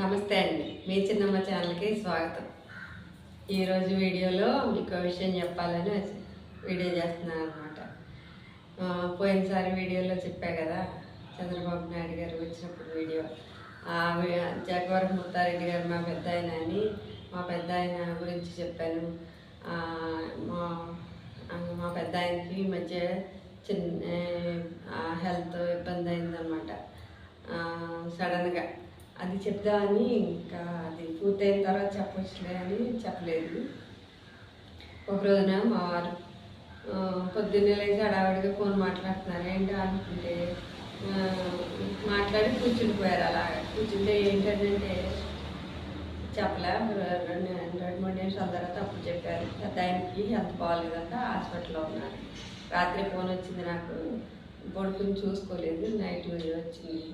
నమస్తే అండి, మీ చిన్నమ్మ ఛానల్కి స్వాగతం. ఈరోజు వీడియోలో మీకు విషయం చెప్పాలని వీడియో చేస్తున్నాను అనమాట. పోయినసారి వీడియోలో చెప్పా కదా, చంద్రబాబు నాయుడు గారు వచ్చినప్పుడు వీడియో జగవరం ముత్తారెడ్డి గారు మా పెద్ద ఆయన అని, మా పెద్ద ఆయన గురించి చెప్పాను. మా పెద్ద ఆయనకి ఈ మధ్య చిన్న హెల్త్ ఇబ్బంది అయిందనమాట. సడన్గా అది చెప్దామని, ఇంకా అది పూర్తయిన తర్వాత చెప్పవచ్చులే అని చెప్పలేదు. ఒక రోజున మా వారు పొద్దున్నే లేచి హడావిడిగా ఫోన్ మాట్లాడుతున్నారు. ఏంటి అనుకుంటే మాట్లాడి కూర్చుండిపోయారు. అలా కూర్చుంటే ఏంటంటే చెప్పలే, రెండు మూడు నిమిషాల తర్వాత అప్పుడు చెప్పారు, పెద్ద ఆయనకి హెల్త్ బాగాలేదంట, హాస్పిటల్లో ఉన్నారు. రాత్రి ఫోన్ వచ్చింది నాకు, కొడుకుని చూసుకోలేదు, నైట్ వచ్చింది.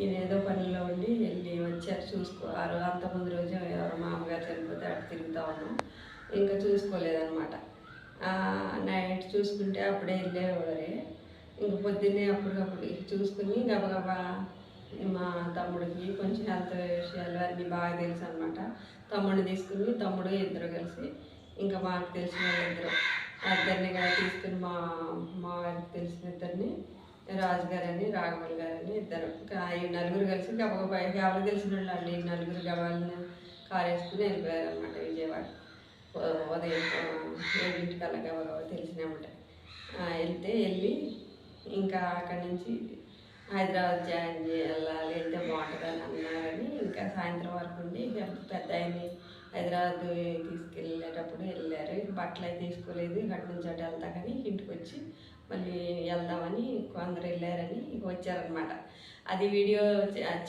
నేను ఏదో పనిలో ఉండి వెళ్ళి వచ్చారు చూసుకోరు. అంతకుముందు రోజు ఎవరు మామగారు చనిపోతే అటు తిరుగుతూ ఉన్నాం, ఇంకా చూసుకోలేదన్నమాట. నైట్ చూసుకుంటే అప్పుడే వెళ్ళేవారే. ఇంక పొద్దున్నే అప్పటికప్పుడు చూసుకుని గబగబా మా తమ్ముడికి కొంచెం హెల్త్ విషయాలు అన్నీ బాగా తెలుసు అనమాట. తమ్ముడిని తీసుకుని తమ్ముడు ఇద్దరు కలిసి, ఇంకా మాకు తెలిసిన ఇద్దరిని తీసుకుని మా వారికి తెలిసిన ఇద్దరిని, రాజు గారని రాఘవల్ గారని ఇద్దరు, ఈ నలుగురు కలిసి గబగబా ఎవరు తెలిసిన వాళ్ళు ఈ నలుగురు గబాలను కారు వేసుకుని వెళ్ళిపోయారు అనమాట విజయవాడ. ఉదయం 7 గబగబా తెలిసినమాట వెళ్ళి ఇంకా అక్కడి నుంచి హైదరాబాద్ జాయిన్ వెళ్ళాలి, వెళ్తే బాగుంటుందని అన్నారని ఇంకా సాయంత్రం వరకు ఉండి పెద్ద ఆయన్ని హైదరాబాద్ తీసుకెళ్ళేటప్పుడు వెళ్ళారు. బట్టలు అయితే తీసుకోలేదు, అటు నుంచి అటు వెళ్తా కానీ ఇంటికి వచ్చి మళ్ళీ వెళ్దామని కొందరు వెళ్ళారని ఇక వచ్చారనమాట. అది వీడియో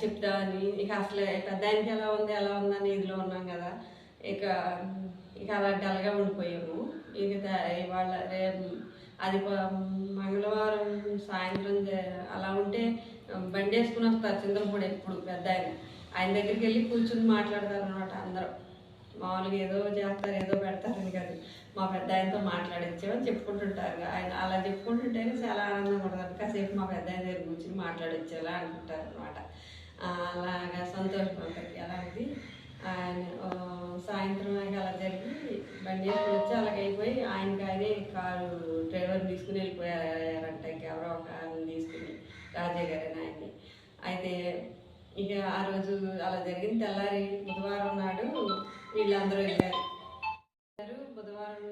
చెప్దామని, ఇక అసలు పెద్ద ఆయనకి ఎలా ఉందని ఇదిలో ఉన్నాం కదా, ఇక అలా డల్గా ఉండిపోయాము. ఇక ఇవాళ అది మంగళవారం సాయంత్రం అలా ఉంటే బండి వేసుకుని వస్తారు చింతలపూడి. ఎప్పుడు పెద్ద ఆయన దగ్గరికి వెళ్ళి కూర్చుని మాట్లాడతారు అనమాట. అందరూ మామూలుగా ఏదో చేస్తారు, ఏదో పెడతారని కాదు, మా పెద్ద ఆయనతో మాట్లాడొచ్చామని చెప్పుకుంటుంటారు. ఆయన అలా చెప్పుకుంటుంటేనే చాలా ఆనందంగా ఉంటుంది. కాసేపు మా పెద్ద ఆయన దగ్గర కూర్చుని మాట్లాడొచ్చేలా అనుకుంటారు అనమాట. అలాగా సంతోషం ఉంటుంది. అలాంటిది ఆయన సాయంత్రం అలా జరిగి బండి వేసుకుని వచ్చి అలాగైపోయి ఆయనకి కారు డ్రైవర్ తీసుకుని వెళ్ళిపోయారంట. ఇంకెవరో ఒక ఆయన తీసుకుని, రాజయ్య గారని ఆయన్ని. అయితే ఇక ఆ రోజు అలా జరిగింది. తెల్లారి బుధవారం నాడు వీళ్ళందరూ వెళ్ళారు. బుధవారం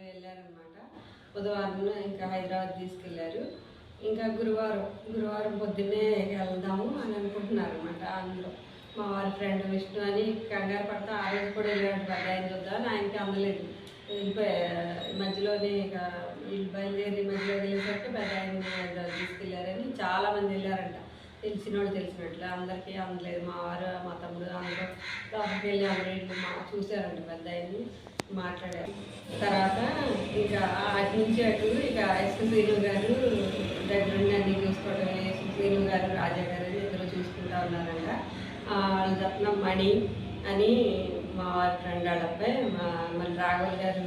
వెళ్ళారనమాట. బుధవారం ఇంకా హైదరాబాద్ తీసుకెళ్ళారు. ఇంకా గురువారం పొద్దున్నే వెళ్దాము అని అనుకుంటున్నారు అనమాట. అందులో మా వారి ఫ్రెండ్ విష్ణు అని కంగారు పడతా ఆ రోజు కూడా వెళ్ళాడు. పెద్ద ఆయన చూద్దామని ఆయనకి అందలేదు. మధ్యలోనే ఇక వీళ్ళు బయలుదేరి మధ్యలో వెళ్ళేసరికి పెద్ద ఆయన హైదరాబాద్ తీసుకెళ్ళారని చాలామంది వెళ్ళారంట. తెలిసినట్లు అందరికీ అందలేదు. మా వారు మా తమ్ముడు అందరూ లోపలికి వెళ్ళి అందరూ చూశారంట పెద్ద ఆయన్ని, మాట్లాడారు. తర్వాత ఇంకా అటు నుంచి అటు ఇక ఎస్పి శ్రీను గారు దగ్గరుండి అన్నీ చూసుకోవడం, ఎస్పి శ్రీను గారు రాజా గారు ఇద్దరు చూసుకుంటా ఉన్నారంట. వాళ్ళ తప్పన మణి అని మా వారి ఫ్రెండ్ వాళ్ళ అబ్బాయి, మళ్ళీ రాఘవల్ గారు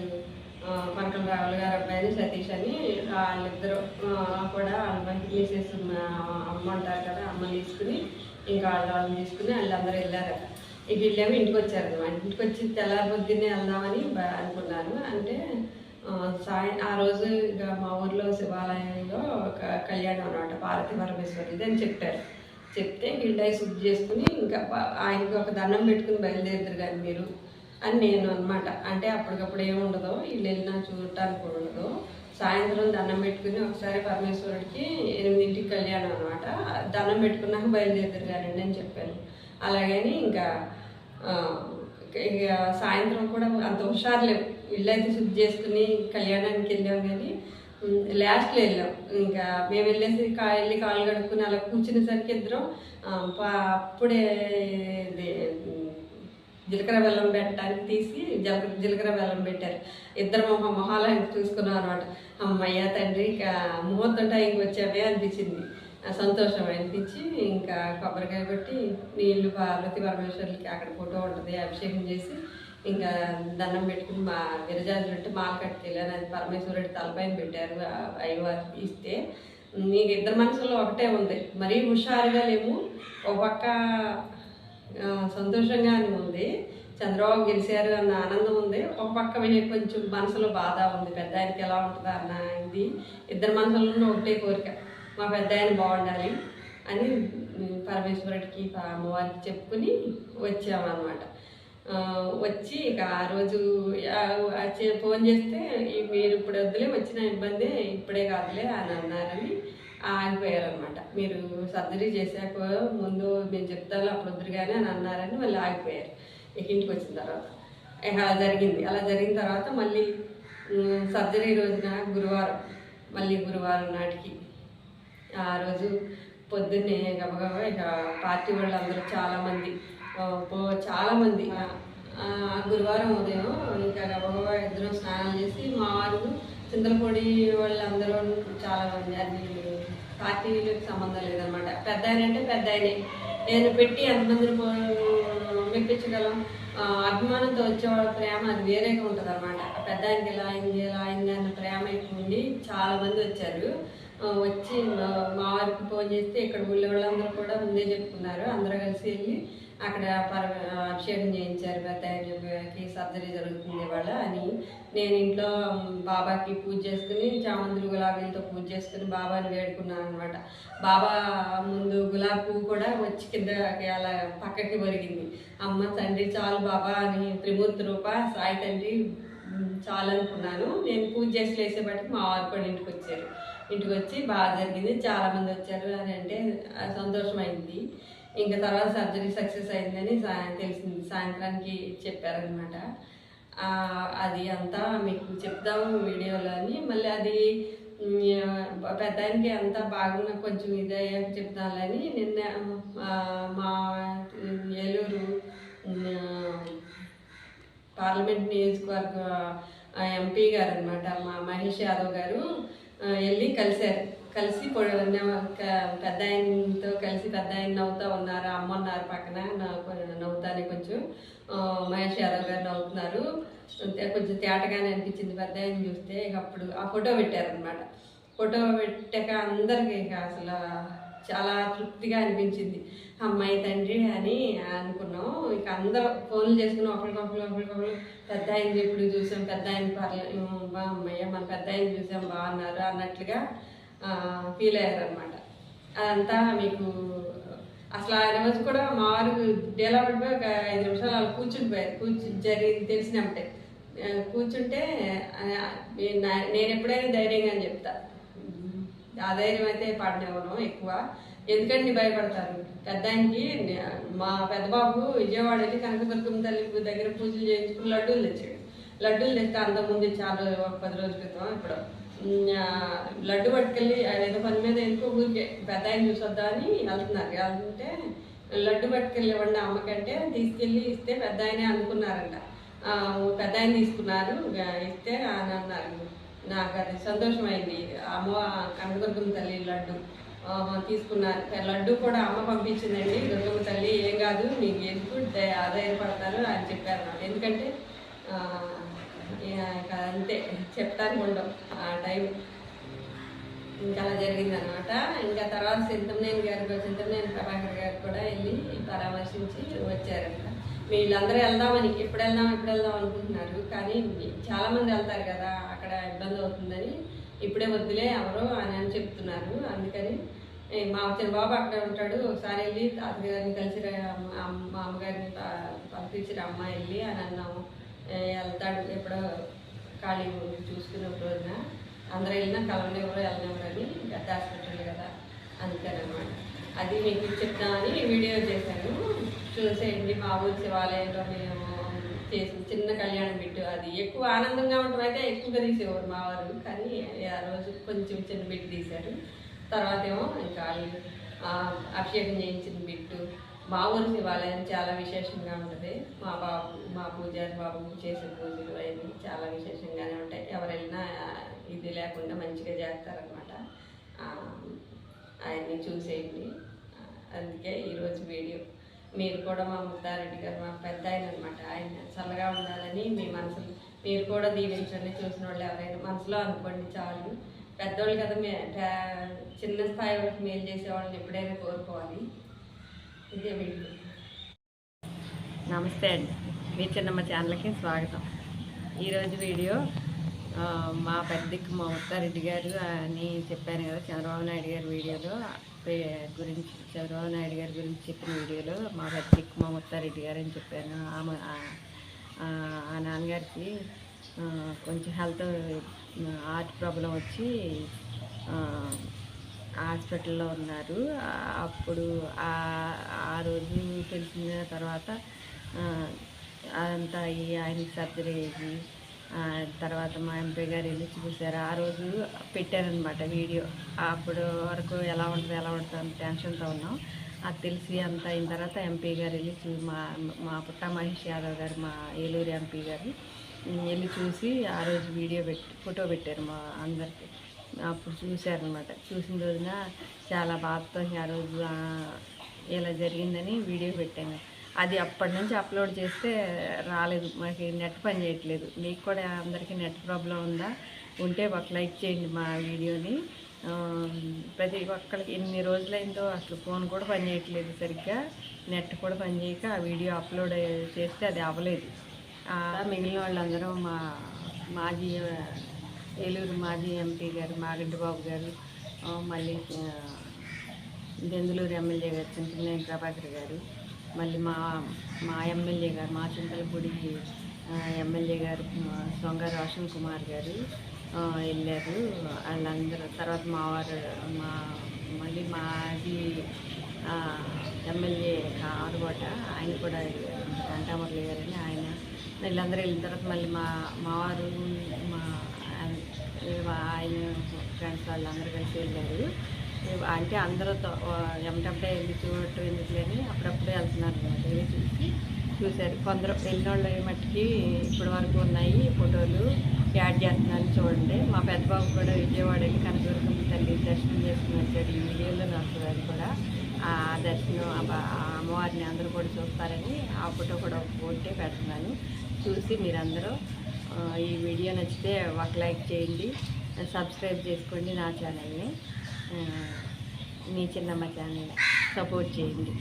పంకల రాఘవల్ గారు అబ్బాయిని సతీష్ అని వాళ్ళిద్దరు కూడా మిసెస్ అమ్మ ఉంటారు కదా, అమ్మని తీసుకుని ఇంకా వాళ్ళని తీసుకుని వాళ్ళందరూ వెళ్ళారట. ఇక వీళ్ళేమో ఇంటికి వచ్చారనమాట. ఇంటికి వచ్చి తెల్లారి పొద్దున్నే వెళ్దామని అనుకున్నారు. అంటే ఆ రోజు ఇక మా ఊర్లో శివాలయంలో ఒక కళ్యాణం అనమాట, పార్వతీ పరమేశ్వరుది అని చెప్పారు. చెప్తే వీళ్ళై శుద్ధి చేసుకుని ఇంకా ఆయనకి ఒక దండం పెట్టుకుని బయలుదేరుతారు కానీ మీరు అని నేను అనమాట. అంటే అప్పటికప్పుడు ఏముండదు, వీళ్ళు వెళ్ళినా చూడటానికి ఉండదు. సాయంత్రం దండం పెట్టుకుని ఒకసారి పరమేశ్వరుడికి 8ంటికి కళ్యాణం అనమాట, దండం పెట్టుకున్నాక బయలుదేరుతారు కానీ అని చెప్పాను. అలాగని ఇంకా సాయంత్రం కూడా అంత హుషారు లేవు. వీళ్ళైతే శుద్ధి చేసుకుని కళ్యాణానికి వెళ్ళాం కానీ లాస్ట్లో వెళ్ళాం. ఇంకా మేము వెళ్ళేసి వెళ్ళి కాళ్ళు కడుక్కుని అలా కూర్చునేసరికి ఇద్దరం అప్పుడే జీలకర్ర బెల్లం పెట్టడానికి తీసి జీలకర్ర బెల్లం పెట్టారు. ఇద్దరు మొహాలను చూసుకున్నాం అనమాట. అమ్మయ్య తండ్రి ఇక ముహూర్తం టైంకి వచ్చామే అనిపించింది, సంతోషం అనిపించి ఇంకా కొబ్బరికాయ కొట్టి నీళ్లు పార్వతీ పరమేశ్వరులకి అక్కడ ఫోటో ఉంటుంది, అభిషేకం చేసి ఇంకా దండం పెట్టుకుని మా విరజాజులు అంటే మాల కట్టుకెళ్ళాను. అది పరమేశ్వరుడి తలపైన పెట్టారు అయ్యవారు ఇస్తే. నీకు ఇద్దరు మనసులో ఒకటే ఉంది, మరీ హుషారుగా లేము. ఒక పక్క సంతోషంగానే ఉంది. చంద్రబాబు గెలిచారు అన్న ఆనందం ఉంది. ఒక పక్క కొంచెం మనసులో బాధ ఉంది. పెద్ద ఆయనకి ఎలా ఉంటుందా అన్న ఇది. ఇద్దరు మనసుల్లో ఒకటే కోరిక, మా పెద్ద ఆయన బాగుండాలి అని పరమేశ్వరుడికి అమ్మవారికి చెప్పుకుని వచ్చామన్నమాట. వచ్చి ఇక ఆ రోజు ఫోన్ చేస్తే మీరు ఇప్పుడు వద్దులే, వచ్చిన ఇబ్బంది ఇప్పుడే కాదులే అని అన్నారని ఆగిపోయారనమాట. మీరు సర్జరీ చేశాక ముందు మేము చెప్తాను అప్పుడు వద్దురు కానీ అని అన్నారని మళ్ళీ ఆగిపోయారు. ఇక ఇంటికి వచ్చిన తర్వాత ఇక అలా జరిగింది. అలా జరిగిన తర్వాత మళ్ళీ సర్జరీ రోజున గురువారం నాటికి ఆ రోజు పొద్దున్నే గబగబా ఇక పార్టీ వాళ్ళు అందరూ చాలామంది గురువారం ఉదయం ఇంకా గబగబా ఇద్దరు స్నానాలు చేసి మా వారు చింతలపొడి వాళ్ళందరూ చాలామంది అన్ని పార్టీలకు సంబంధం లేదనమాట. పెద్ద ఆయన అంటే పెద్ద ఆయనే, నేను పెట్టి ఎంతమందిని మెప్పించగలం. అభిమానంతో వచ్చేవాళ్ళ ప్రేమ అది వేరేగా ఉంటుంది అనమాట. పెద్ద ఆయనకి ఎలా అయింది అన్న ప్రేమ ఎక్కువ ఉండి చాలామంది వచ్చారు. వచ్చి మా వారికి ఫోన్ చేస్తే ఇక్కడ ఊళ్ళో వాళ్ళందరూ కూడా ముందే చెప్పుకున్నారు. అందరూ కలిసి వెళ్ళి అక్కడ అభిషేకం చేయించారు. పెద్ద ఆయనకి సర్జరీ జరుగుతుంది ఇవాళ అని నేను ఇంట్లో బాబాకి పూజ చేసుకుని చామంతులు గులాబీలతో పూజ చేసుకుని బాబాని వేడుకున్నాను అనమాట. బాబా ముందు గులాబీ పువ్వు కూడా వచ్చి కిందకి అలా పక్కకి ఒరిగింది. అమ్మ తండ్రి చాలు బాబా అని త్రిమూర్తి రూప సాయి తండ్రి చాలు అనుకున్నాను. నేను పూజ చేసి లేసేపటికి మా వారు కూడా ఇంటికి వచ్చి బాగా జరిగింది, చాలామంది వచ్చారు అని అంటే సంతోషమైంది. ఇంకా తర్వాత సర్జరీ సక్సెస్ అయిందని తెలిసింది. సాయంత్రానికి చెప్పారనమాట. అది అంతా మీకు చెప్దాము వీడియోలో అని. మళ్ళీ అది పెద్ద ఆయనకి అంతా బాగున్నా కొంచెం ఇదయ్యాక చెప్తానని నిన్న మా ఏలూరు పార్లమెంట్ నియోజకవర్గ ఎంపీ గారు అనమాట, మా మహేష్ యాదవ్ గారు వెళ్ళి కలిసి పెద్ద ఆయనతో కలిసి పెద్ద ఆయన నవ్వుతూ ఉన్నారు. అమ్మ ఉన్నారు పక్కన, నవ్వుతానే కొంచెం మహేష్ యాదవ్ గారు నవ్వుతున్నారు. కొంచెం తేటగానే అనిపించింది పెద్ద ఆయన చూస్తే. ఇక అప్పుడు ఆ ఫోటో పెట్టారనమాట. ఫోటో పెట్టాక అందరికీ ఇక అసలు చాలా తృప్తిగా అనిపించింది. అమ్మాయి తండ్రి అని అనుకున్నాం. ఇక అందరూ ఫోన్లు చేసుకున్నాం ఒకరికొకరు. పెద్ద ఆయన ఎప్పుడు చూసాం, పెద్ద ఆయన అమ్మయ్య మన పెద్ద ఆయన చూసాం బాగున్నారు అన్నట్లుగా ఫీల్ అయ్యారనమాట. అదంతా మీకు అసలు ఆ రోజు కూడా మా వారు డేలా పడిపోయి ఒక 5 నిమిషాలు అలా కూర్చుండిపోయారు. జరిగింది తెలిసినప్పుడే కూర్చుంటే నేను ఎప్పుడైనా ధైర్యంగా అని చెప్తా. ఆ ధైర్యం అయితే పడినవను ఎక్కువ. ఎందుకంటే భయపడతారు. పెద్ద ఆయనకి మా పెద్ద బాబు విజయవాడ వెళ్ళి కనకదుర్గమ్మ తల్లి దగ్గర పూజలు చేయించుకుని లడ్డూలు తెచ్చాడు. లడ్డూలు తెస్తే అంతకుముందు చాలా 10 రోజుల క్రితం ఇప్పుడు లడ్డు పట్టుకెళ్ళి ఏదో పని మీద ఎందుకో ఊరికే పెద్ద ఆయన చూసొద్దామని వెళ్తుంటే లడ్డు పట్టుకెళ్ళి ఇవ్వండి అమ్మకంటే తీసుకెళ్ళి ఇస్తే పెద్ద ఆయనే అనుకున్నారంట. పెద్ద ఆయన తీసుకున్నారు, ఇస్తే అని అన్నారు. నాకు అది సంతోషమైంది. అమ్మ కనకదుర్గమ్మ తల్లి లడ్డు తీసుకున్నారు. లడ్డు కూడా అమ్మ పంపించిందండి, దుర్గమ్మ తల్లి ఏం కాదు మీకు ఎందుకు ఆధారపడతారు అని చెప్పారు నాకు. ఎందుకంటే అంతే చెప్తానికి ఉండవు ఆ టైం. ఇంకా అలా జరిగిందనమాట. ఇంకా తర్వాత చింతమనేని ప్రభాకర్ గారు కూడా వెళ్ళి పరామర్శించి వచ్చారంట. వీళ్ళందరూ ఎప్పుడు వెళ్దాం అనుకుంటున్నారు. కానీ చాలామంది వెళ్తారు కదా, అక్కడ ఇబ్బంది అవుతుందని ఇప్పుడే వద్దులే ఎవరో అని చెప్తున్నారు. అందుకని మా బాబు అక్కడే ఉంటాడు. ఒకసారి వెళ్ళి తాతగారిని కలిసి మా అమ్మగారిని పంపించిన అమ్మ వెళ్ళి అని అన్నాము. వెళ్తాడు ఎప్పుడో ఖాళీ చూసుకునే రోజున. అందరూ వెళ్ళినా కలవనివ్వరు వెళ్ళనివ్వరని పెద్ద హాస్పిటల్ కదా, అందుకని అనమాట. అది మీకు చెప్తామని వీడియో చేశాను, చూసేయండి. మా ఊరి శివాలయంలో మేము చేసిన చిన్న కళ్యాణం బిట్టు అది ఎక్కువ ఆనందంగా ఉండటం అయితే ఎక్కువగా తీసేవారు మా వారు. కానీ ఆ రోజు కొంచెం చిన్న బిట్టు తీశారు. తర్వాత ఏమో ఇంకా అభిషేకం చేయించిన బిట్టు. మా ఊరి శివాలయం చాలా విశేషంగా ఉంటుంది. మా పూజారి బాబు చేసే పూజలు అవన్నీ చాలా విశేషంగానే ఉంటాయి. ఎవరు వెళ్ళినా ఇది లేకుండా మంచిగా చేస్తారనమాట. ఆయన్ని చూసేయండి. అందుకే ఈరోజు వీడియో. మీరు కూడా మా ముద్దారెడ్డి గారు మా పెద్ద ఆయన అనమాట. ఆయన చల్లగా ఉండాలని మీ మనసులు మీరు కూడా దీవించండి. చూసిన వాళ్ళు ఎవరైనా మనసులో అనుకోండి చాలు. పెద్దవాళ్ళు కదా, చిన్న స్థాయి వరకు మేలు చేసే వాళ్ళని ఎప్పుడైనా కోరుకోవాలి. ఇదే వీడియో. నమస్తే అండి, మీ చిన్నమ్మ ఛానల్కి స్వాగతం. ఈరోజు వీడియో మా పెద్దకి మా ముత్తారెడ్డి గారు అని చెప్పాను కదా, చంద్రబాబు నాయుడు గారి వీడియోలో గురించి, చంద్రబాబు నాయుడు గారి గురించి చెప్పిన వీడియోలో మా పెద్దకి మా ముత్తారెడ్డి గారు అని చెప్పాను. ఆ నాన్నగారికి కొంచెం హెల్త్ హార్ట్ ప్రాబ్లం వచ్చి హాస్పిటల్లో ఉన్నారు. అప్పుడు ఆ రోజు తెలిసిన తర్వాత అదంతా ఆయనకి సర్జరీ అయ్యి తర్వాత మా ఎంపీ గారు వెళ్ళి చూశారు. ఆ రోజు పెట్టారనమాట వీడియో. అప్పుడు వరకు ఎలా ఉంటుంది అని టెన్షన్తో ఉన్నాం. అది తెలిసి అంత అయిన తర్వాత ఎంపీ గారు వెళ్ళి మా పుట్ట మహేష్ యాదవ్ గారు, మా ఏలూరు ఎంపీ గారు వెళ్ళి చూసి ఆ రోజు ఫోటో పెట్టారు మా అందరికి. అప్పుడు చూశారనమాట. చూసిన రోజున చాలా బాధతో ఆ రోజు ఇలా జరిగిందని వీడియో పెట్టాను. అది అప్పటి నుంచి అప్లోడ్ చేస్తే రాలేదు, మనకి నెట్ పని చేయట్లేదు. మీకు కూడా అందరికీ నెట్ ప్రాబ్లం ఉంటే ఒక లైక్ చేయండి మా వీడియోని. ప్రతి ఒక్కరికి ఎన్ని రోజులైందో అసలు ఫోన్ కూడా పని చేయట్లేదు సరిగ్గా, నెట్ కూడా పని చేయక ఆ వీడియో అప్లోడ్ చేస్తే అది అవ్వలేదు. మిగిలిన వాళ్ళందరూ మాజీ ఏలూరు మాజీ ఎంపీ గారు మాగంటి బాబు గారు, మళ్ళీ దెందులూరు ఎమ్మెల్యే గారు చింతనేని ప్రభాకర్ గారు, మళ్ళీ మా ఎమ్మెల్యే గారు, మా చింతలపూడి ఎమ్మెల్యే గారు సొంగ రోషన్ కుమార్ గారు వెళ్ళారు. వాళ్ళందరూ తర్వాత మళ్ళీ మాజీ ఎమ్మెల్యే ఆరుగోట ఆయన కూడా వెంకటమురళి గారని వీళ్ళందరూ వెళ్ళిన తర్వాత మళ్ళీ మావారు ఆయన ఫ్రెండ్స్ వాళ్ళందరూ కలిసి వెళ్ళారు. అంటే అందరూతో ఎమ్మటప్పుడే వెళ్ళి చూడటం ఎందుకులేని అప్పుడప్పుడే వెళ్తున్నారు అనమాట. వెళ్ళి చూశారు. కొందరు వెళ్ళిన వాళ్ళు మట్టికి ఇప్పటి వరకు ఉన్నాయి ఫోటోలు యాడ్ చేస్తున్నారు, చూడండి. మా పెద్దబాబు కూడా విజయవాడ వెళ్ళి కనకదుర్గమ్మ తల్లి దర్శనం చేసుకుని వచ్చాడు. ఈ వీడియోలో వస్తుంది అది కూడా. ఆ దర్శనం అమ్మవారిని అందరూ కూడా చూస్తారని ఆ ఫోటో కూడా ఒకటే పెడుతున్నాను. చూసి మీరందరూ ఈ వీడియో నచ్చితే ఒక లైక్ చేయండి, సబ్స్క్రైబ్ చేసుకోండి నా ఛానల్ని. మీ చిన్నమ్మ ఛానల్ సపోర్ట్ చేయండి.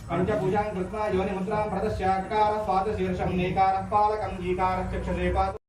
పంచభుజాం కృత్వా యోనిముద్రాం ప్రదశ్యాకార స్వాదశీర్షం నేకార పాలకం గీకార చక్షుషేపాత్